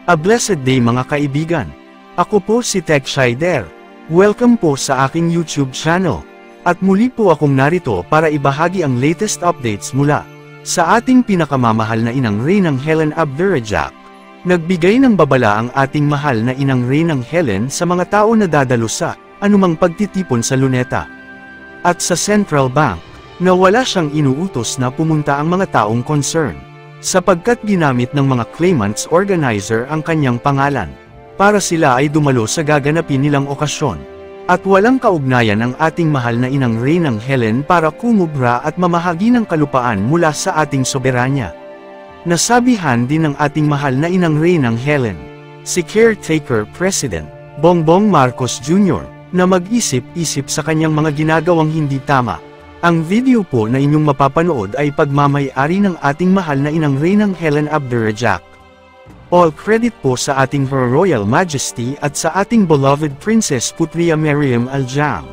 A blessed day mga kaibigan. Ako po si Tech Shider. Welcome po sa aking YouTube channel. At muli po akong narito para ibahagi ang latest updates mula sa ating pinakamamahal na inang Reynang Helen Abdurrahjak. Nagbigay ng babala ang ating mahal na inang Reynang Helen sa mga tao na dadalo sa anumang pagtitipon sa Luneta at sa Central Bank, na wala siyang inuutos na pumunta ang mga taong concern, sapagkat ginamit ng mga claimants organizer ang kanyang pangalan, para sila ay dumalo sa gaganapin nilang okasyon. At walang kaugnayan ang ating mahal na inang Reynang Helen para kumubra at mamahagi ng kalupaan mula sa ating soberanya. Nasabihan din ng ating mahal na inang Reynang Helen, si Caretaker President Bongbong Marcos Jr., na mag-isip-isip sa kanyang mga ginagawang hindi tama. Ang video po na inyong mapapanood ay pagmamay-ari ng ating mahal na inang Reynang Helen Abdurrahjak. All credit po sa ating Her Royal Majesty at sa ating beloved Princess Putria Mariam Aljam.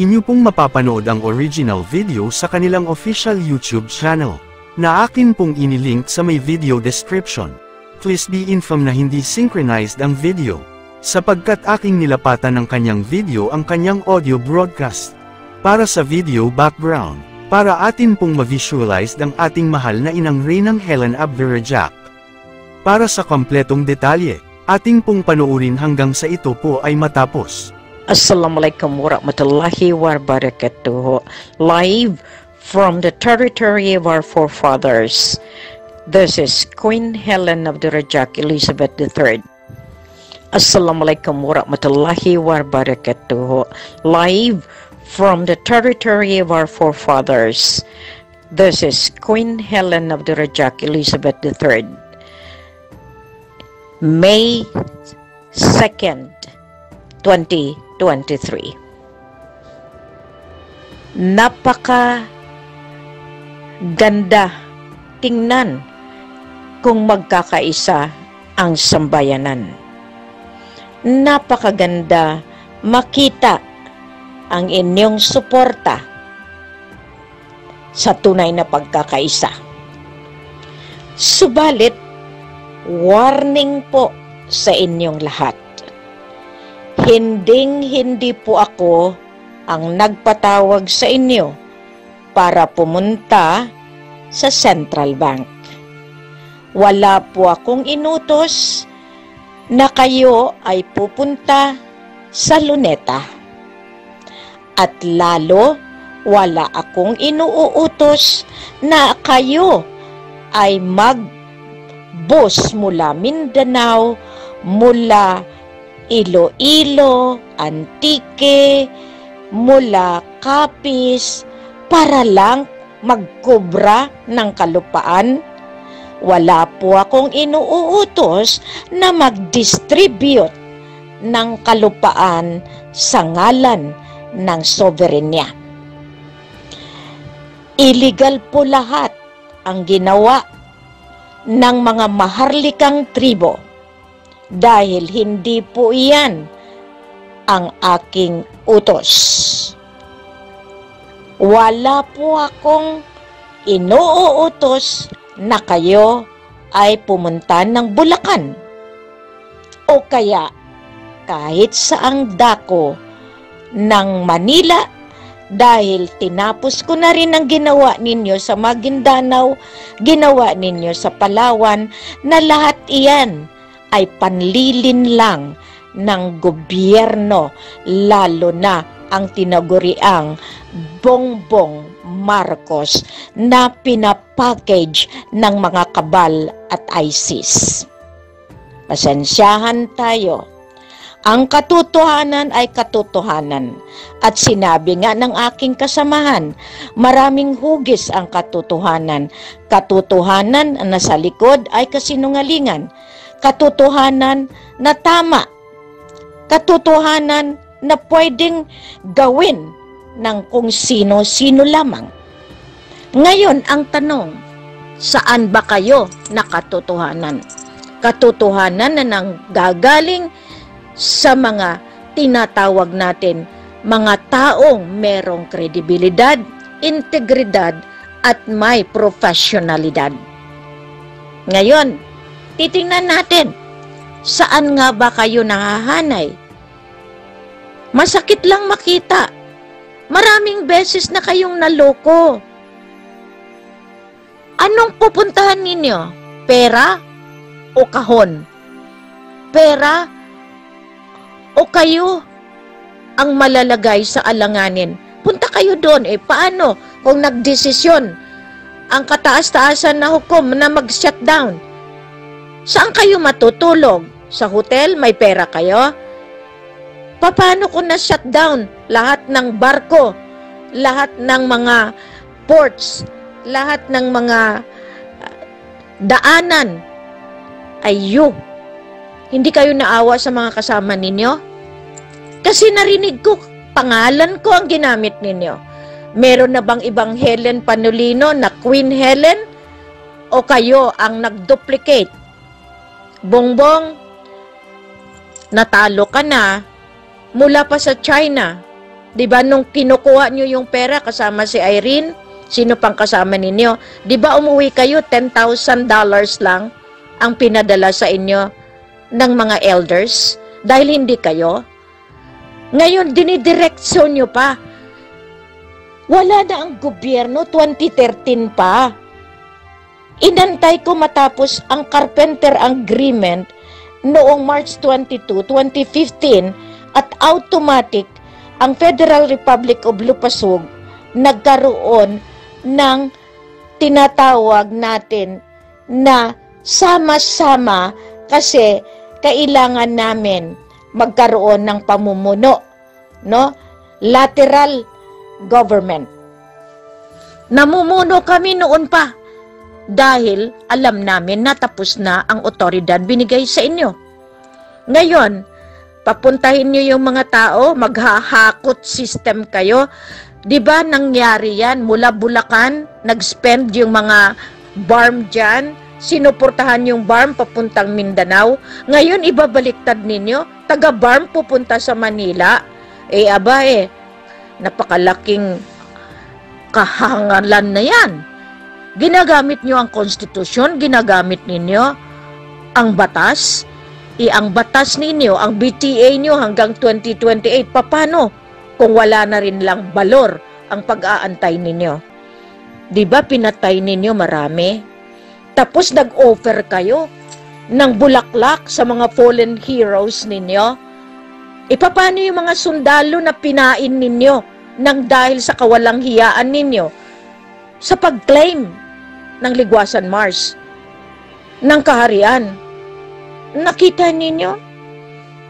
Inyo pong mapapanood ang original video sa kanilang official YouTube channel, na akin pong inilink sa may video description. Please be informed na hindi synchronized ang video, sapagkat aking nilapatan ng kanyang video ang kanyang audio broadcast. Para sa video background, para atin pong ma-visualize ang ating mahal na inang Reynang Helen Abdurrahjak. Para sa kompletong detalye, ating pong panoorin hanggang sa ito po ay matapos. Assalamualaikum warahmatullahi wabarakatuh. Live from the territory of our forefathers. This is Queen Helen Abdurrahjak Elizabeth III. Assalamualaikum warahmatullahi wabarakatuh. Live from the territory of our forefathers. This is Queen Helen Abdurrahjak Elizabeth III. May 2nd, 2023. Napaka ganda tingnan kung magkakaisa ang sambayanan. Napakaganda makita ang inyong suporta sa tunay na pagkakaisa. Subalit, warning po sa inyong lahat. Hindi po ako ang nagpatawag sa inyo para pumunta sa Central Bank. Wala po akong inutos na kayo ay pupunta sa Luneta. At lalo, wala akong inuutos na kayo ay mag-bus mula Mindanao, mula Iloilo, Antique, mula Capiz, para lang magkobra ng kalupaan. Wala po akong inuutos na mag-distribute ng kalupaan sa ngalan ng soberenya. Illegal po lahat ang ginawa ng mga maharlikang tribo, dahil hindi po iyan ang aking utos. Wala po akong inuutos na kayo ay pumunta ng Bulacan o kaya kahit saang dako ng Manila, dahil tinapos ko na rin ang ginawa ninyo sa Maguindanao, ginawa ninyo sa Palawan, na lahat iyan ay panlilin lang ng gobyerno, lalo na ang tinaguriang Bongbong Marcos na pinapackage ng mga kabal at ISIS. Pasensyahan tayo. Ang katotohanan ay katotohanan. At sinabi nga ng aking kasamahan, maraming hugis ang katotohanan. Katotohanan na sa likod ay kasinungalingan. Katotohanan na tama. Katotohanan na pwedeng gawin ng kung sino-sino lamang. Ngayon, ang tanong, saan ba kayo na katotohanan? Katotohanan na nanggagaling sa mga tinatawag natin mga taong merong kredibilidad, integridad at may profesyonalidad. Ngayon, titingnan natin Saan nga ba kayo nahahanay? Masakit lang makita. Maraming beses na kayong naloko. Anong pupuntahan ninyo? Pera o kahon? Pera o kayo ang malalagay sa alanganin? Punta kayo doon. Paano kung nagdesisyon ang kataas-taasan na hukom na mag-shutdown? Saan kayo matutulog? Sa hotel? May pera kayo? Paano kung na-shutdown lahat ng barko, lahat ng mga ports, lahat ng mga daanan? Hindi kayo naawa sa mga kasama ninyo? Kasi narinig ko, pangalan ko ang ginamit ninyo. Meron na bang ibang Helen Panolino na Queen Helen? O kayo ang nag-duplicate? Bongbong, natalo ka na mula pa sa China. Diba nung kinukuha nyo yung pera kasama si Irene, sino pang kasama ninyo? Diba umuwi kayo, $10,000 lang ang pinadala sa inyo ng mga elders? Dahil hindi kayo. Ngayon, dinidireksyon nyo pa. Wala na ang gobyerno, 2013 pa. Inantay ko matapos ang Carpenter Agreement noong March 22, 2015 at automatic ang Federal Republic of Lupasug nagkaroon ng tinatawag natin na sama-sama kasi kailangan namin magkaroon ng pamumuno, no? Lateral government. Namumuno kami noon pa dahil alam namin na tapos na ang otoridad binigay sa inyo. Ngayon, papuntahin nyo yung mga tao, maghahakot system kayo. Diba nangyari yan? Mula Bulacan, nag-spend yung mga BARM dyan, sinuportahan yung BARM papuntang Mindanao. Ngayon, ibabaliktad ninyo, taga-BARM pupunta sa Manila. Napakalaking kahangalan na yan. Ginagamit nyo ang konstitusyon, ginagamit ninyo ang batas. Ang batas ninyo, ang BTA nyo hanggang 2028, paano kung wala na rin lang balor ang pag-aantay ninyo? Diba pinatay ninyo marami? Tapos nag-offer kayo ng bulaklak sa mga fallen heroes ninyo? Paano yung mga sundalo na pinain ninyo nang dahil sa kawalang hiyaan ninyo sa pag-claim ng Ligwasan Mars, ng kaharian? Nakita ninyo?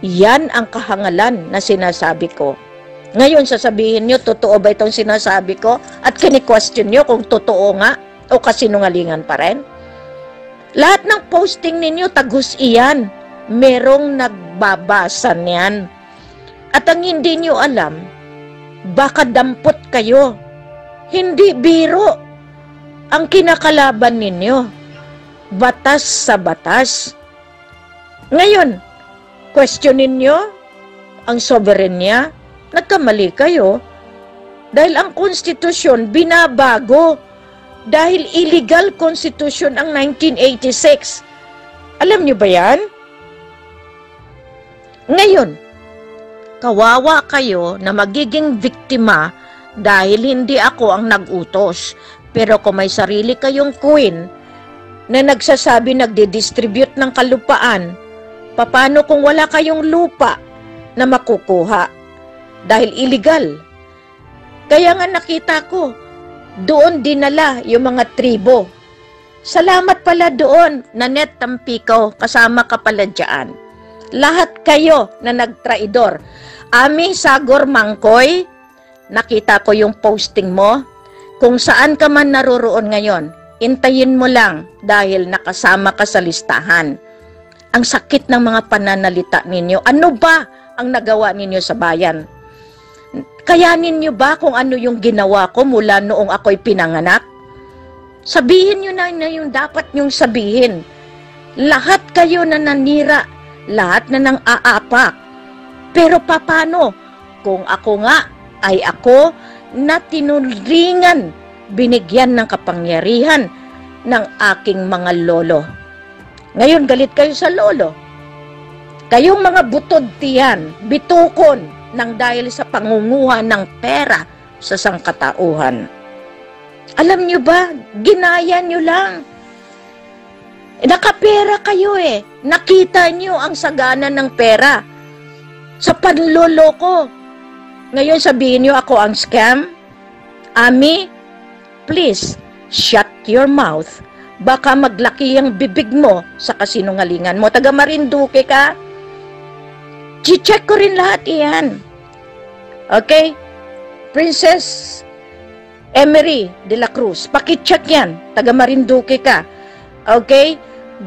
Yan ang kahangalan na sinasabi ko. Ngayon, sasabihin nyo, totoo ba itong sinasabi ko? At kini-question nyo kung totoo nga o kasinungalingan pa rin? Lahat ng posting ninyo, tagus iyan. Merong nagbabasa niyan. At ang hindi nyo alam, baka dampot kayo. Hindi biro ang kinakalaban ninyo. Batas sa batas. Ngayon, questionin nyo ang soberenya. Nagkamali kayo dahil ang konstitusyon binabago dahil illegal constitution ang 1986. Alam nyo ba yan? Ngayon, kawawa kayo na magiging biktima dahil hindi ako ang nag-utos. Pero kung may sarili kayong queen na nagsasabi nagdi-distribute ng kalupaan, paano kung wala kayong lupa na makukuha? Dahil illegal. Kaya nga nakita ko, doon dinala yung mga tribo. Salamat pala doon, Nanette Tampico, kasama ka pala dyan. Lahat kayo na nagtraidor. Ami Sagor Mangkoy, nakita ko yung posting mo. Kung saan ka man naroroon ngayon, intayin mo lang dahil nakasama ka sa listahan. Ang sakit ng mga pananalita ninyo. Ano ba ang nagawa ninyo sa bayan? Kayanin nyo ba kung ano yung ginawa ko mula noong ako'y pinanganak? Sabihin nyo na yung dapat nyong sabihin. Lahat kayo na nanira, lahat na nang aapak. Pero paano kung ako nga ay ako na tinuringan, binigyan ng kapangyarihan ng aking mga lolo? Ngayon galit kayo sa lolo. Kayong mga butod tiyan, bitukon nang dahil sa pangunguha ng pera sa sangkatauhan. Alam nyo ba, ginaya nyo lang. Nakapera kayo eh. Nakita nyo ang sagana ng pera sa panloloko. Ngayon sabihin nyo ako ang scam? Ami, please, shut your mouth. Baka maglaki ang bibig mo sa kasinungalingan mo. Taga Marinduque ka? Check ko rin lahat iyan. Okay? Princess Emery de la Cruz, pakicheck yan. Taga Marinduque ka. Okay?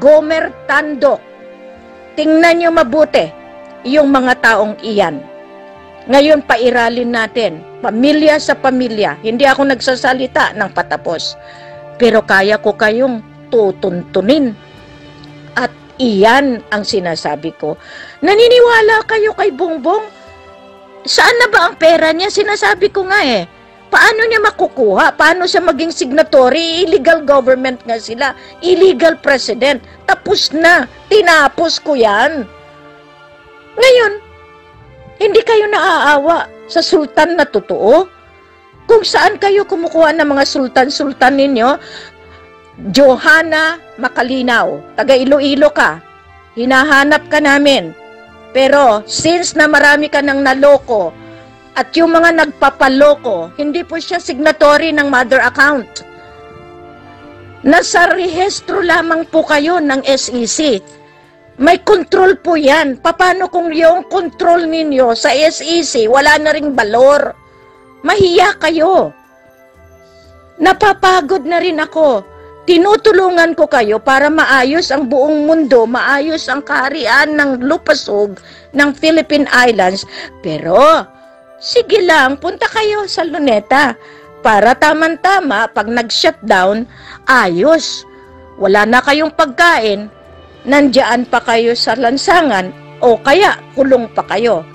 Gomer Tandok. Tingnan nyo mabuti yung mga taong iyan. Ngayon, pairalin natin. Pamilya sa pamilya. Hindi ako nagsasalita ng patapos. Pero kaya ko kayong tutuntunin. At iyan ang sinasabi ko. Naniniwala kayo kay Bongbong? Saan na ba ang pera niya? Sinasabi ko nga eh. Paano niya makukuha? Paano siya maging signatory? Illegal government nga sila. Illegal president. Tapos na. Tinapos ko yan. Ngayon, hindi kayo naaawa sa sultan na totoo? Kung saan kayo kumukuha ng mga sultan-sultan ninyo? Johanna Makalinaw, taga Iloilo ka. Hinahanap ka namin. Pero since na marami ka nang naloko at yung mga nagpapaloko, hindi po siya signatory ng mother account. Nasa rehistro lamang po kayo ng SEC. May control po yan. Paano kung yung control ninyo sa SEC wala na ring balor? Mahiya kayo. Napapagod na rin ako. Tinutulungan ko kayo para maayos ang buong mundo, maayos ang kaharian ng lupasog ng Philippine Islands. Pero, sige lang, punta kayo sa Luneta para tama-tama pag nag-shutdown, ayos. Wala na kayong pagkain, nandiyan pa kayo sa lansangan o kaya kulong pa kayo.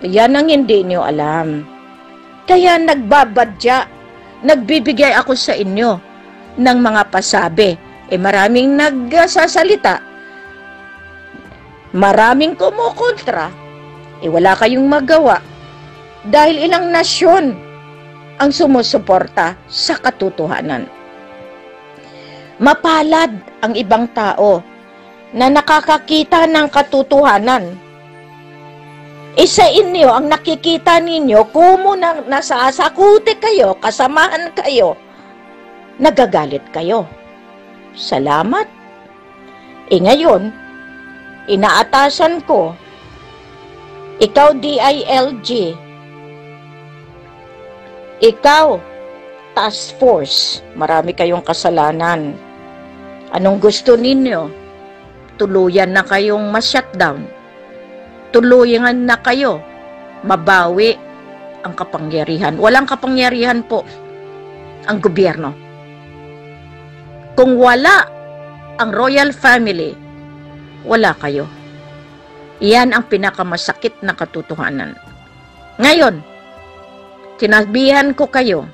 Yan ang hindi niyo alam. Kaya nagbabadya, nagbibigay ako sa inyo ng mga pasabi. Maraming nagsasalita, maraming kumukontra, wala kayong magawa dahil ilang nasyon ang sumusuporta sa katotohanan. Mapalad ang ibang tao na nakakakita ng katotohanan. Isa inyo ang nakikita ninyo kumo na nasasakuti kayo, kasamahan kayo, nagagalit kayo. Salamat. Ngayon, inaatasan ko, ikaw DILG, ikaw task force, marami kayong kasalanan. Anong gusto ninyo? Tuluyan na kayong ma-shutdown. Tuluyan na kayo mabawi ang kapangyarihan. Walang kapangyarihan po ang gobyerno. Kung wala ang royal family, wala kayo. Iyan ang pinakamasakit na katotohanan. Ngayon, sinabihan ko kayo,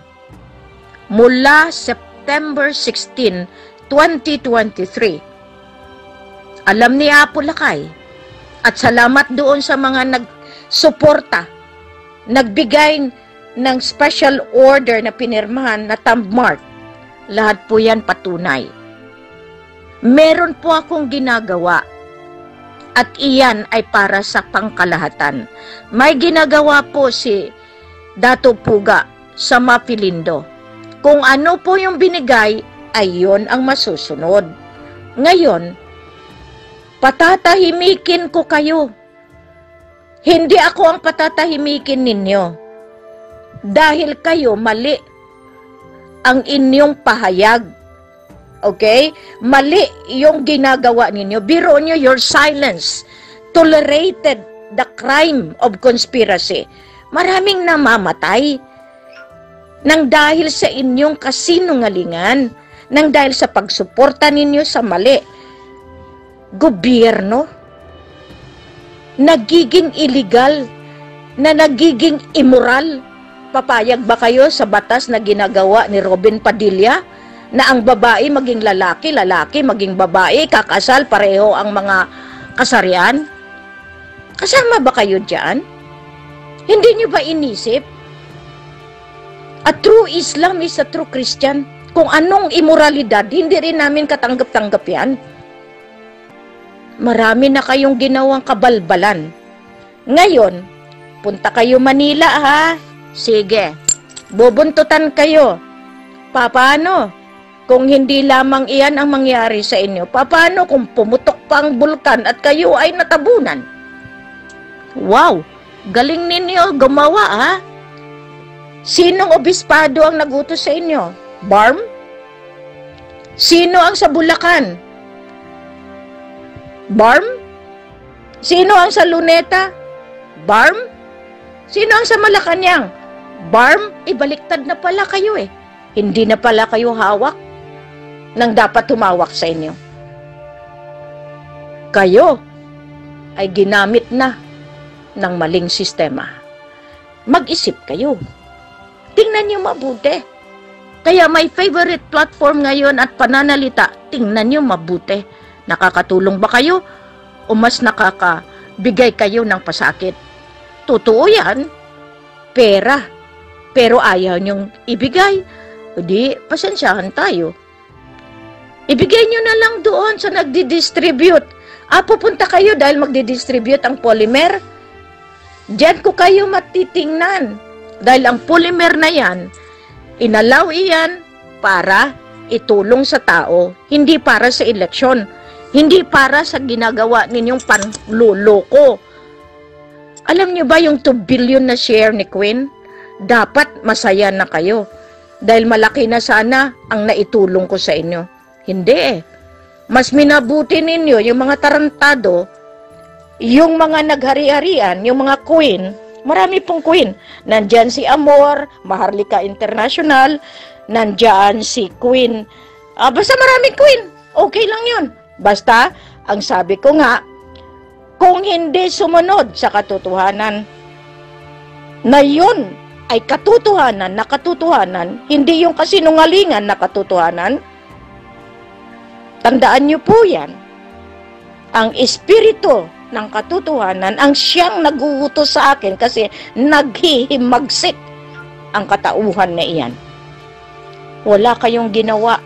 mula September 16, 2023, alam ni Apo Lakay, at salamat doon sa mga nagsuporta, nagbigay ng special order na pinirmahan na thumb mark. Lahat po yan patunay. Meron po akong ginagawa at iyan ay para sa pangkalahatan. May ginagawa po si Dato Puga sa Mapilindo. Kung ano po yung binigay, ay yun ang masusunod. Ngayon, patatahimikin ko kayo. Hindi ako ang patatahimikin ninyo. Dahil kayo mali ang inyong pahayag. Okay? Mali yung ginagawa ninyo. Biro nyo, your silence tolerated the crime of conspiracy. Maraming namamatay nang dahil sa inyong kasinungalingan, nang dahil sa pagsuporta ninyo sa mali. Gobyerno nagiging illegal, na nagiging immoral. Papayag ba kayo sa batas na ginagawa ni Robin Padilla na ang babae maging lalaki, lalaki maging babae, kakasal pareho ang mga kasarian? Kasama ba kayo dyan? Hindi nyo ba inisip? A true Islam is a true Christian. Kung anong imoralidad, hindi rin namin katanggap-tanggap yan. Marami na kayong ginawang kabalbalan. Ngayon, punta kayo Manila ha? Sige, bubuntutan kayo. Paano? Kung hindi lamang iyan ang mangyari sa inyo, paano kung pumutok pa ang bulkan at kayo ay natabunan? Wow, galing ninyo gumawa ha? Sinong obispado ang nagutos sa inyo? Barm? Sino ang sa Bulacan? Barm? Sino ang sa Luneta? Barm? Sino ang sa Malacanang? Barm? Ibaliktad na pala kayo eh. Hindi na pala kayo hawak nang dapat humawak sa inyo. Kayo ay ginamit na ng maling sistema. Mag-isip kayo. Tingnan niyo mabuti. Kaya my favorite platform ngayon at pananalita, tingnan niyo mabuti. Nakakatulong ba kayo o mas nakakabigay kayo ng pasakit? Totoo yan. Pera. Pero ayaw niyong ibigay. O di, pasensyahan tayo. Ibigay niyo na lang doon sa nagdi-distribute. Pupunta kayo dahil magdi-distribute ang polymer. Diyan ko kayo matitingnan. Dahil ang polymer na yan, inalaw iyan para itulong sa tao, hindi para sa eleksyon, hindi para sa ginagawa ninyong panluloko. Alam niyo ba yung 2 billion na share ni Queen? Dapat masaya na kayo. Dahil malaki na sana ang naitulong ko sa inyo. Hindi eh. Mas minabuti ninyo yung mga tarantado, yung mga naghari-harian, yung mga queen. Marami pong queen. Nandyan si Amor, Maharlika International, nandyan si Queen. Basta maraming queen. Okay lang yun. Basta, ang sabi ko nga, kung hindi sumunod sa katotohanan, na yun ay katotohanan na katotohanan, hindi yung kasinungalingan na katotohanan, tandaan niyo po yan. Ang espiritu ng katotohanan ang siyang naguutos sa akin kasi naghihimagsik ang katauhan na iyan. Wala kayong ginawa.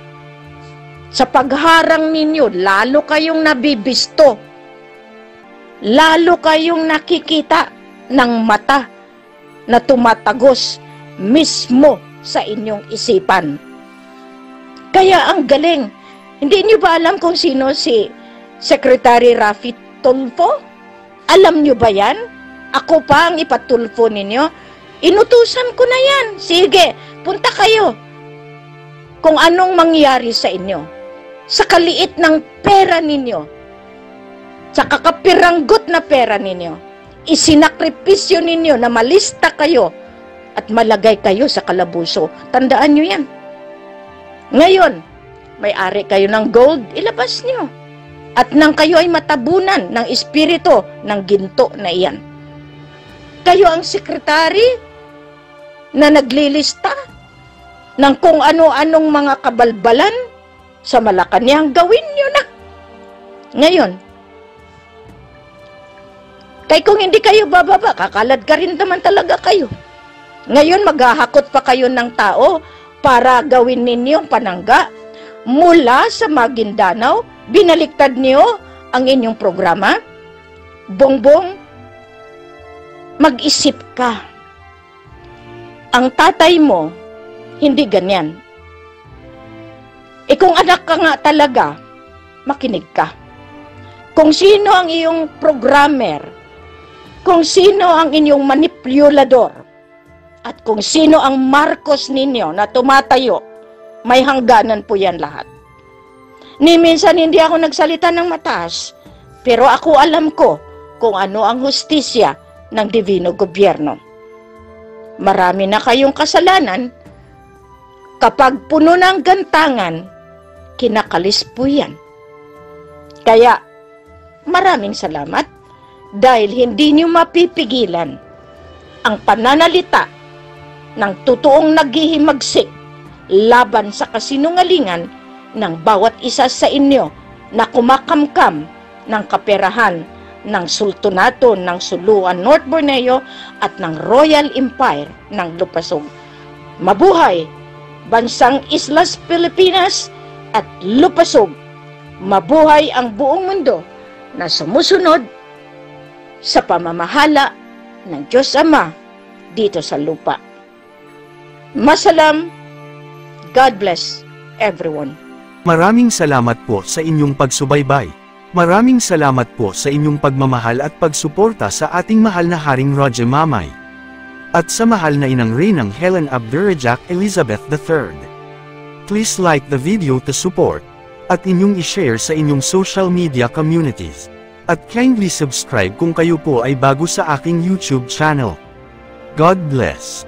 Sa pagharang ninyo, lalo kayong nabibisto. Lalo kayong nakikita ng mata na tumatagos mismo sa inyong isipan. Kaya ang galing. Hindi niyo ba alam kung sino si Secretary Rafi Tulfo? Alam niyo ba yan? Ako pa ang ipatulfo ninyo. Inutusan ko na yan. Sige, punta kayo. Kung anong mangyari sa inyo. Sa kaliit ng pera ninyo. Sa kakapiranggot na pera ninyo. Isinakripisyo ninyo na malista kayo at malagay kayo sa kalabuso. Tandaan nyo yan. Ngayon, may-ari kayo ng gold, ilabas nyo. At nang kayo ay matabunan ng espiritu ng ginto na iyan. Kayo ang sekretary na naglilista ng kung ano-anong mga kabalbalan sa Malacanang, gawin nyo na. Ngayon, kaya kung hindi kayo bababa, kakalad ka rin naman talaga kayo. Ngayon, maghahakot pa kayo ng tao para gawin ninyong panangga. Mula sa Maguindanao, binaliktad niyo ang inyong programa. Bongbong, mag-isip ka. Ang tatay mo, hindi ganyan. Kung anak ka nga talaga, makinig ka. Kung sino ang iyong programmer, kung sino ang inyong manipulador, at kung sino ang Marcos ninyo na tumatayo, may hangganan po yan lahat. Ni minsan hindi ako nagsalita ng mataas, pero ako alam ko kung ano ang hustisya ng divino gobyerno. Marami na kayong kasalanan. Kapag puno ng gantangan, kinakalis po yan. Kaya, maraming salamat dahil hindi niyo mapipigilan ang pananalita ng totoong naghihimagsik laban sa kasinungalingan ng bawat isa sa inyo na kumakamkam ng kaperahan ng Sultanato ng Suluan, North Borneo at ng Royal Empire ng Lupasog. Mabuhay bansang Islas Pilipinas at Lupasog. Mabuhay ang buong mundo na sumusunod sa pamamahala ng Diyos Ama dito sa lupa. Masalam. God bless everyone. Maraming salamat po sa inyong pagsubaybay. Maraming salamat po sa inyong pagmamahal at pagsuporta sa ating mahal na Haring Roger Mamay. At sa mahal na inang Reynang Helen Abdurrahman Elizabeth III. Please like the video to support, at inyong i-share sa inyong social media communities. At kindly subscribe kung kayo po ay bago sa aking YouTube channel. God bless.